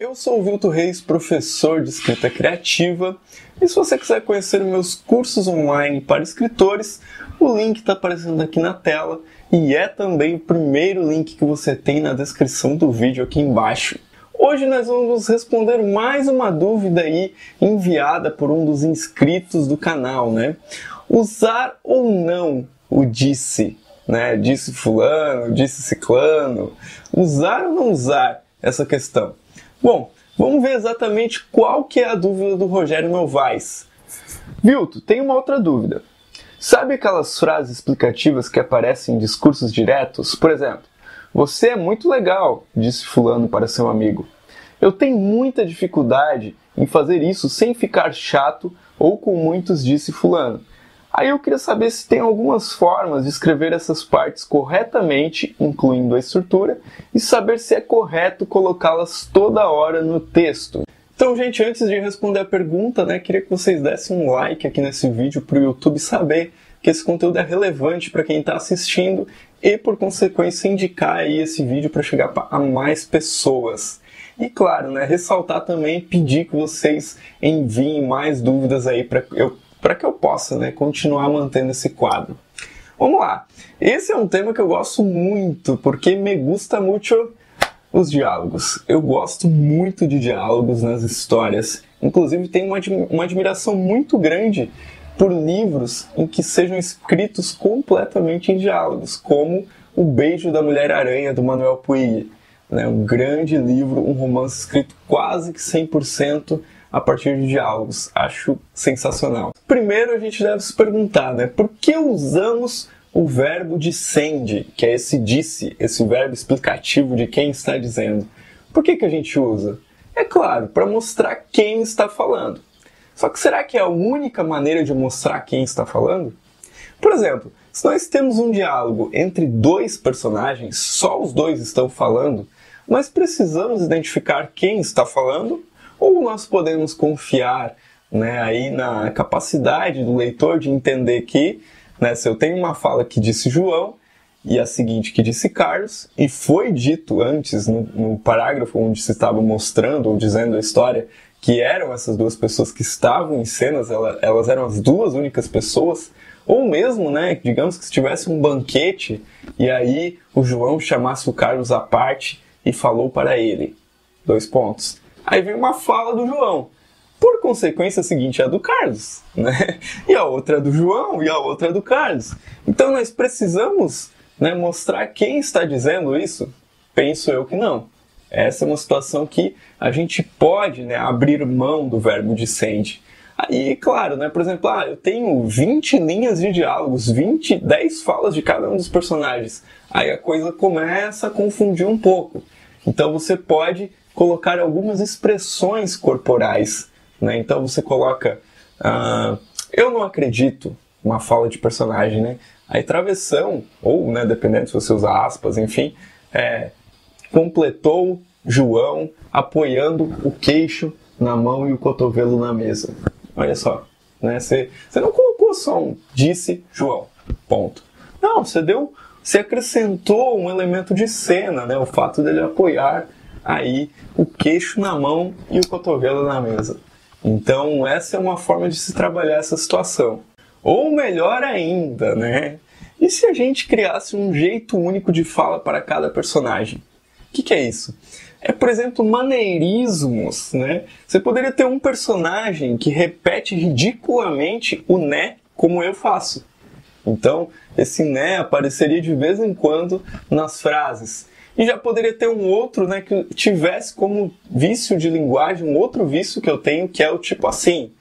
Eu sou o Vilto Reis, professor de escrita criativa, e se você quiser conhecer meus cursos online para escritores, o link está aparecendo aqui na tela e é também o primeiro link que você tem na descrição do vídeo aqui embaixo. Hoje nós vamos responder mais uma dúvida aí enviada por um dos inscritos do canal, né? Usar ou não o disse, né? Disse fulano, disse ciclano. Usar ou não usar essa questão? Bom, vamos ver exatamente qual que é a dúvida do Rogério Novaes. Vilto, tem uma outra dúvida. Sabe aquelas frases explicativas que aparecem em discursos diretos? Por exemplo, você é muito legal, disse fulano para seu amigo. Eu tenho muita dificuldade em fazer isso sem ficar chato ou com muitos disse fulano. Aí eu queria saber se tem algumas formas de escrever essas partes corretamente, incluindo a estrutura, e saber se é correto colocá-las toda hora no texto. Então, gente, antes de responder a pergunta, né, queria que vocês dessem um like aqui nesse vídeo para o YouTube saber que esse conteúdo é relevante para quem está assistindo e, por consequência, indicar aí esse vídeo para chegar a mais pessoas. E, claro, né, ressaltar também, pedir que vocês enviem mais dúvidas aí para que eu possa, né, continuar mantendo esse quadro. Vamos lá. Esse é um tema que eu gosto muito, porque me gusta muito os diálogos. Eu gosto muito de diálogos nas histórias. Inclusive, tenho uma admiração muito grande por livros em que sejam escritos completamente em diálogos, como O Beijo da Mulher-Aranha, do Manuel Puig. Né? Um grande livro, um romance escrito quase que 100% a partir de diálogos. Acho sensacional. Primeiro a gente deve se perguntar, né, por que usamos o verbo dissende, que é esse disse, esse verbo explicativo de quem está dizendo. Por que a gente usa? É claro, para mostrar quem está falando. Só que será que é a única maneira de mostrar quem está falando? Por exemplo, se nós temos um diálogo entre dois personagens, só os dois estão falando, nós precisamos identificar quem está falando? Ou nós podemos confiar, né, aí na capacidade do leitor de entender que, né, se eu tenho uma fala que disse João e a seguinte que disse Carlos, e foi dito antes no parágrafo onde se estava mostrando ou dizendo a história que eram essas duas pessoas que estavam em cenas, elas eram as duas únicas pessoas, ou mesmo, né, digamos que se tivesse um banquete e aí o João chamasse o Carlos à parte e falou para ele, 2 pontos. Aí vem uma fala do João. Por consequência, a seguinte é a do Carlos, né? E a outra é do João e a outra é do Carlos. Então nós precisamos, né, mostrar quem está dizendo isso? Penso eu que não. Essa é uma situação que a gente pode, né, abrir mão do verbo dissende. Aí, claro, né, por exemplo, eu tenho 20 linhas de diálogos, 10 falas de cada um dos personagens. Aí a coisa começa a confundir um pouco. Então você pode colocar algumas expressões corporais, né? Então você coloca eu não acredito, uma fala de personagem, né? Aí travessão, ou, né, dependendo se você usar aspas, enfim, completou João apoiando o queixo na mão e o cotovelo na mesa. Olha só, né? Você não colocou só um disse João, ponto. Não, você acrescentou um elemento de cena, né? O fato dele apoiar aí o queixo na mão e o cotovelo na mesa. Então essa é uma forma de se trabalhar essa situação. Ou melhor ainda, né? E se a gente criasse um jeito único de fala para cada personagem? O que é isso? É, por exemplo, maneirismos, né? Você poderia ter um personagem que repete ridiculamente o né, como eu faço. Então, esse né apareceria de vez em quando nas frases. E já poderia ter um outro, né, que tivesse como vício de linguagem, um outro vício que eu tenho, que é o tipo assim.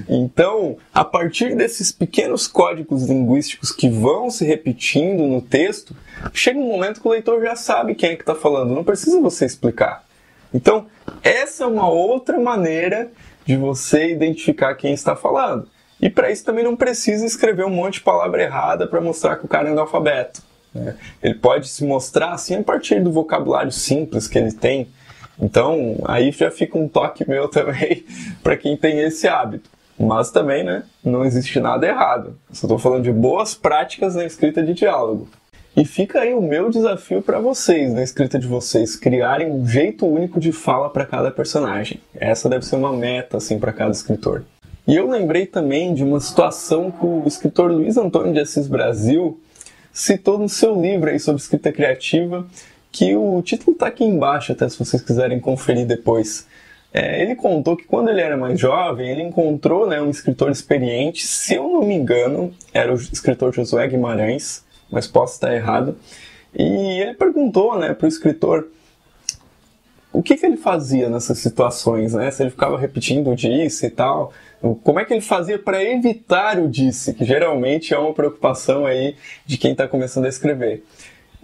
Então, a partir desses pequenos códigos linguísticos que vão se repetindo no texto, chega um momento que o leitor já sabe quem é que está falando, não precisa você explicar. Então, essa é uma outra maneira de você identificar quem está falando. E para isso também não precisa escrever um monte de palavra errada para mostrar que o cara é analfabeto. Ele pode se mostrar assim a partir do vocabulário simples que ele tem. Então, aí já fica um toque meu também para quem tem esse hábito. Mas também, né, não existe nada errado. Só estou falando de boas práticas na escrita de diálogo. E fica aí o meu desafio para vocês, na escrita de vocês, criarem um jeito único de fala para cada personagem. Essa deve ser uma meta assim para cada escritor. E eu lembrei também de uma situação que o escritor Luiz Antônio de Assis Brasil citou no seu livro aí sobre escrita criativa, que o título está aqui embaixo, até se vocês quiserem conferir depois. Ele contou que quando ele era mais jovem, ele encontrou um escritor experiente, se eu não me engano, era o escritor Josué Guimarães, mas posso estar errado, e ele perguntou para o escritor o que ele fazia nessas situações, se ele ficava repetindo o disse e tal, como é que ele fazia para evitar o disse, que geralmente é uma preocupação aí de quem está começando a escrever.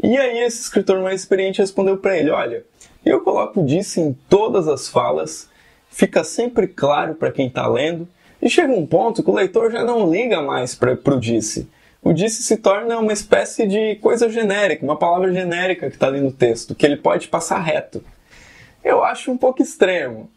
E aí esse escritor mais experiente respondeu para ele, olha, eu coloco o disse em todas as falas, fica sempre claro para quem está lendo, e chega um ponto que o leitor já não liga mais para o disse. O disse se torna uma espécie de coisa genérica, uma palavra genérica que está ali no texto, que ele pode passar reto. Eu acho um pouco extremo,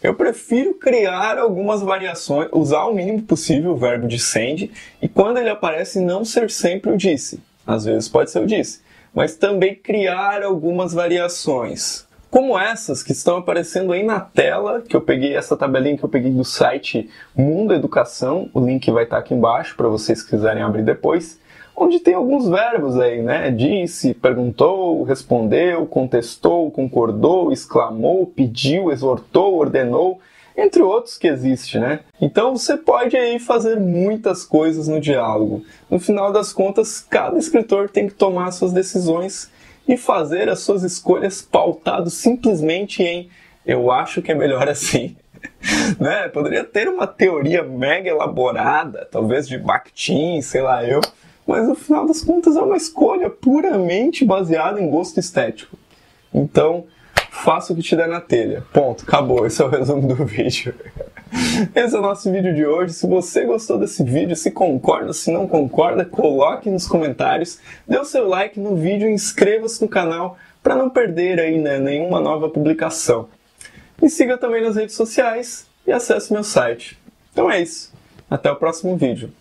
Eu prefiro criar algumas variações, usar o mínimo possível o verbo dissende, e quando ele aparece não ser sempre o disse. Às vezes pode ser o disse, mas também criar algumas variações. Como essas que estão aparecendo aí na tela, que eu peguei essa tabelinha que eu peguei do site Mundo Educação, o link vai estar aqui embaixo para vocês que quiserem abrir depois, onde tem alguns verbos aí, Disse, perguntou, respondeu, contestou, concordou, exclamou, pediu, exortou, ordenou, entre outros que existem, Então você pode aí fazer muitas coisas no diálogo. No final das contas, cada escritor tem que tomar suas decisões e fazer as suas escolhas pautado simplesmente em eu acho que é melhor assim. Poderia ter uma teoria mega elaborada, talvez de Bakhtin, sei lá eu, mas no final das contas é uma escolha puramente baseada em gosto estético. Então, faça o que te der na telha. Ponto, acabou, esse é o resumo do vídeo. Esse é o nosso vídeo de hoje. Se você gostou desse vídeo, se concorda, se não concorda, coloque nos comentários, dê o seu like no vídeo e inscreva-se no canal para não perder aí, nenhuma nova publicação. Me siga também nas redes sociais e acesse meu site. Então é isso. Até o próximo vídeo.